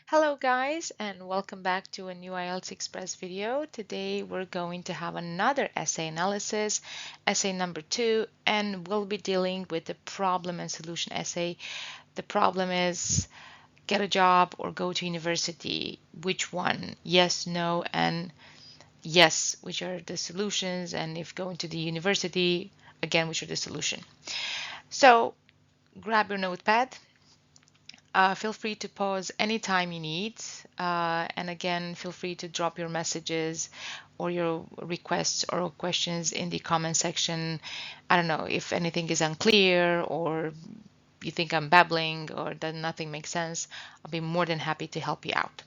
Hello guys and welcome back to a new IELTS Express video. Today we're going to have another essay analysis, essay number 2, and we'll be dealing with the problem and solution essay. The problem is get a job or go to university. Which one? Yes, no, and yes, which are the solutions, and if going to the university, again, which are the solution. So grab your notepad. Feel free to pause anytime you need. And again, feel free to drop your messages or your requests or questions in the comment section. I don't know if anything is unclear or you think I'm babbling or that nothing makes sense. I'll be more than happy to help you out.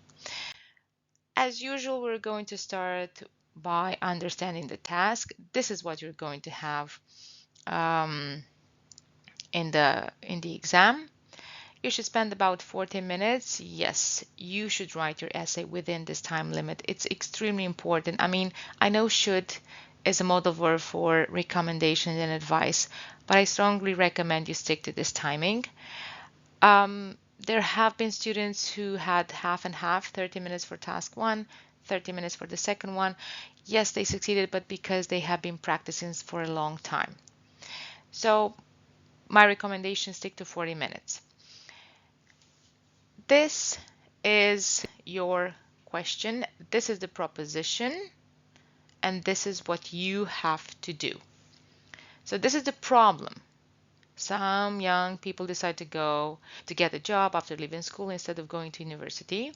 As usual, we're going to start by understanding the task. This is what you're going to have um, in the exam. You should spend about 40 minutes. Yes, you should write your essay within this time limit. It's extremely important. I mean, I know should is a modal verb for recommendations and advice, but I strongly recommend you stick to this timing. There have been students who had half and half, 30 minutes for task one, 30 minutes for the second one. Yes, they succeeded, but because they have been practicing for a long time. So my recommendation, stick to 40 minutes. This is your question. This is the proposition, and this is what you have to do. So this is the problem. Some young people decide to go to get a job after leaving school instead of going to university.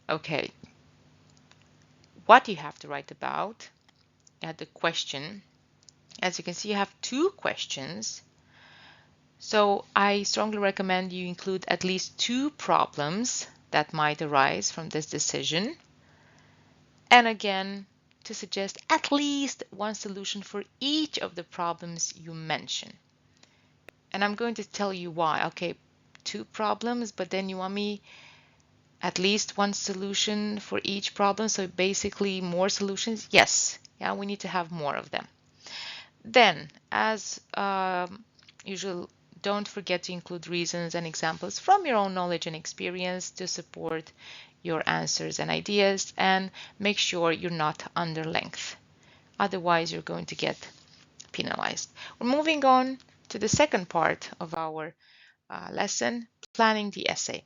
Okay, what you have to write about at the question. As you can see, you have two questions. So I strongly recommend you include at least two problems that might arise from this decision. And again, to suggest at least one solution for each of the problems you mention. And I'm going to tell you why. Okay, two problems, but then you want me at least one solution for each problem. So basically more solutions. Yes, yeah, we need to have more of them. Then, as usual, don't forget to include reasons and examples from your own knowledge and experience to support your answers and ideas, and make sure you're not under length. Otherwise, you're going to get penalized. We're moving on to the second part of our lesson, planning the essay.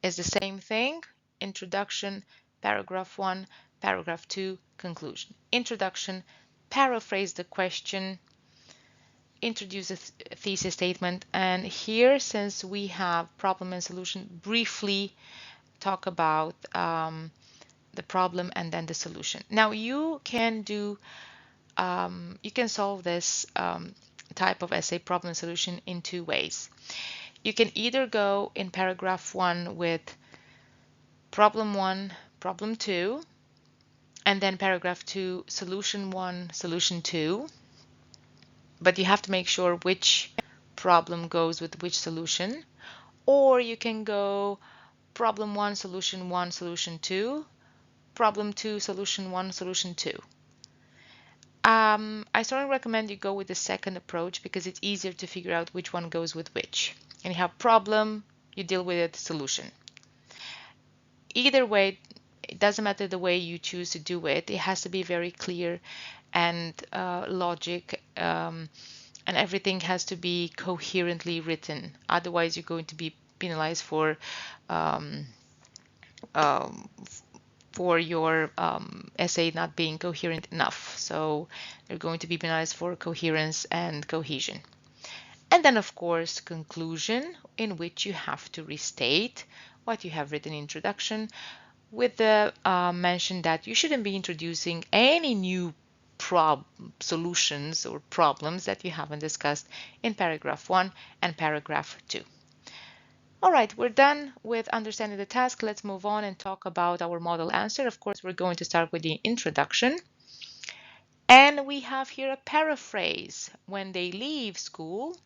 It's the same thing, introduction, paragraph 1, paragraph 2, conclusion. Introduction, paraphrase the question, introduce a thesis statement, and here, since we have problem and solution, briefly talk about the problem and then the solution. Now you can do, you can solve this type of essay problem and solution in two ways. You can either go in paragraph 1 with problem 1, problem 2, and then paragraph 2, solution 1, solution 2. But you have to make sure which problem goes with which solution. Or you can go problem 1, solution 2, problem 2, solution 1, solution 2. I strongly recommend you go with the second approach because it's easier to figure out which one goes with which. And you have problem, you deal with it, solution. Either way, it doesn't matter the way you choose to do it. It has to be very clear and logic, and everything has to be coherently written. Otherwise, you're going to be penalized um, um, for your essay not being coherent enough. So you're going to be penalized for coherence and cohesion. And then, of course, conclusion, in which you have to restate what you have written in introduction, with the mention that you shouldn't be introducing any new solutions or problems that you haven't discussed in paragraph 1 and paragraph 2. All right, we're done with understanding the task. Let's move on and talk about our model answer. Of course, we're going to start with the introduction. And we have here a paraphrase. When they leave school,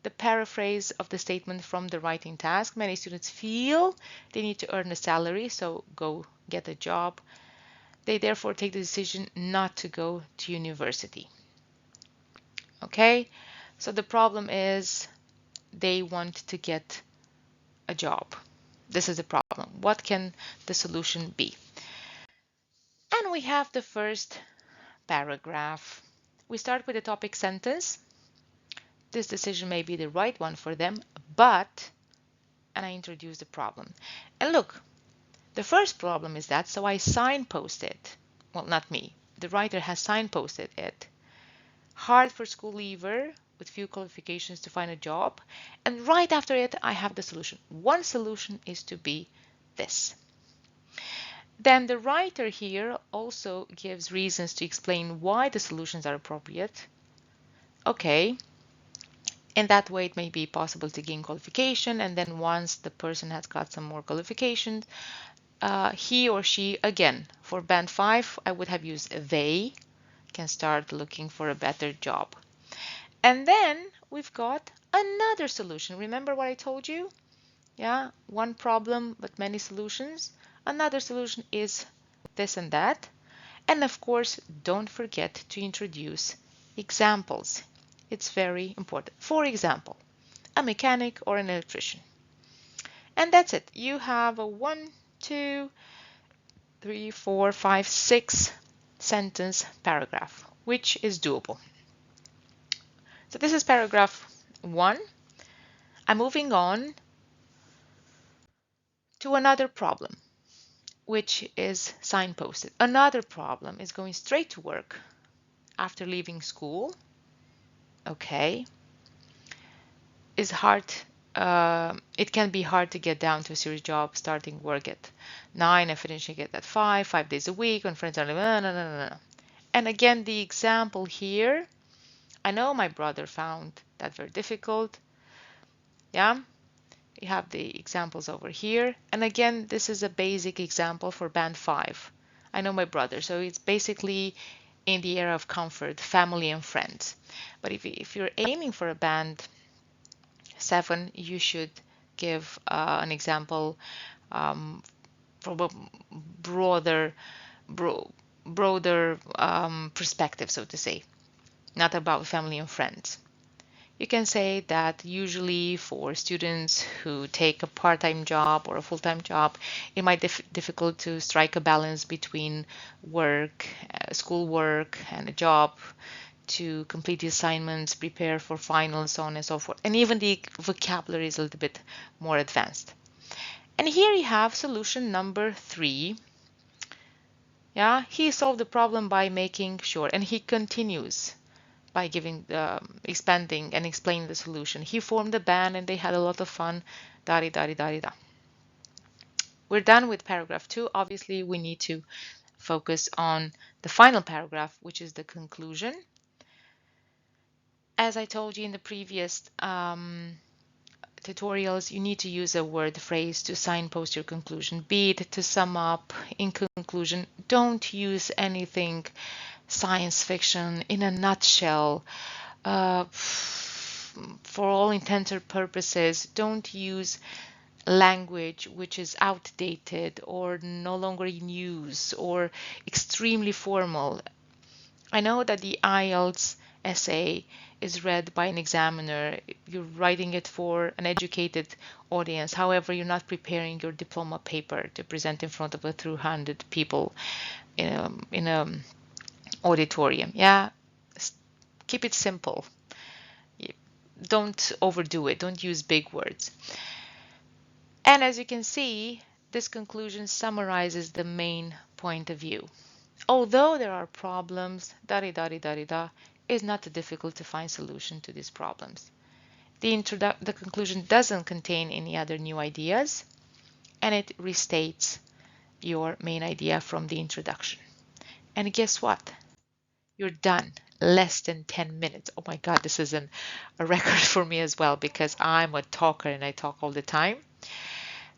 the paraphrase of the statement from the writing task. Many students feel they need to earn a salary, so go get a job. They therefore take the decision not to go to university. Okay, so the problem is they want to get a job. This is the problem. What can the solution be? And we have the first paragraph. We start with the topic sentence. This decision may be the right one for them, but, and I introduce the problem. And look, the first problem is that, so I signposted, well, not me, the writer has signposted it. Hard for school leaver with few qualifications to find a job. And right after it, I have the solution. One solution is to be this. Then the writer here also gives reasons to explain why the solutions are appropriate. Okay, in that way it may be possible to gain qualification, and then once the person has got some more qualifications, he or she, again, for band 5, I would have used they, can start looking for a better job. And then we've got another solution. Remember what I told you? Yeah, one problem but many solutions. Another solution is this and that. And of course, don't forget to introduce examples. It's very important. For example, a mechanic or an electrician. And that's it. You have a 1, 2, 3, 4, 5, 6 sentence paragraph, which is doable. So this is paragraph 1. I'm moving on to another problem, which is signposted. Another problem is going straight to work after leaving school. Okay. Is hard. It can be hard to get down to a serious job, starting work at 9 and finishing it at 5 days a week when friends are living. No. And again, the example here, I know my brother found that very difficult. Yeah, you have the examples over here. And again, this is a basic example for band 5. I know my brother, so it's basically in the area of comfort, family and friends. But if you're aiming for a band 7, you should give an example from a broader perspective, so to say, not about family and friends. You can say that usually for students who take a part-time job or a full-time job, it might be difficult to strike a balance between work, school work, and a job, to complete the assignments, prepare for finals, so on and so forth. And even the vocabulary is a little bit more advanced. And here you have solution number 3. Yeah, he solved the problem by making sure, and he continues by giving, expanding and explaining the solution. He formed a band and they had a lot of fun. Da-di-da-di-da-di-da. We're done with paragraph 2. Obviously, we need to focus on the final paragraph, which is the conclusion. As I told you in the previous tutorials, you need to use a word phrase to signpost your conclusion, be it to sum up. In conclusion, don't use anything science fiction, in a nutshell. For all intents and purposes, don't use language which is outdated or no longer in use or extremely formal. I know that the IELTS essay is read by an examiner. You're writing it for an educated audience. However, you're not preparing your diploma paper to present in front of a 300 people in a auditorium. Yeah, keep it simple. Don't overdo it. Don't use big words. And as you can see, this conclusion summarizes the main point of view. Although there are problems, it's not too difficult to find solution to these problems. The conclusion doesn't contain any other new ideas, and it restates your main idea from the introduction. And guess what? You're done. Less than 10 minutes. Oh my God, this is a record for me as well, because I'm a talker and I talk all the time.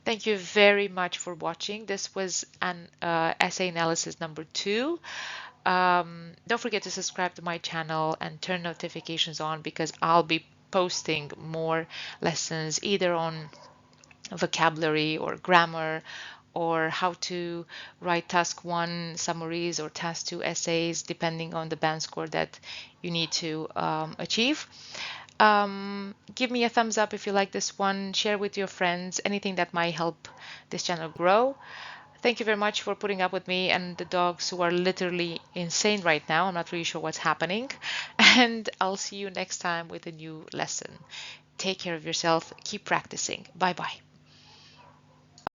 Thank you very much for watching. This was an essay analysis number 2. Don't forget to subscribe to my channel and turn notifications on, because I'll be posting more lessons either on vocabulary or grammar, or how to write task 1 summaries or task 2 essays, depending on the band score that you need to achieve. Give me a thumbs up if you like this one. Share with your friends, anything that might help this channel grow. Thank you very much for putting up with me and the dogs who are literally insane right now. I'm not really sure what's happening. And I'll see you next time with a new lesson. Take care of yourself. Keep practicing. Bye bye.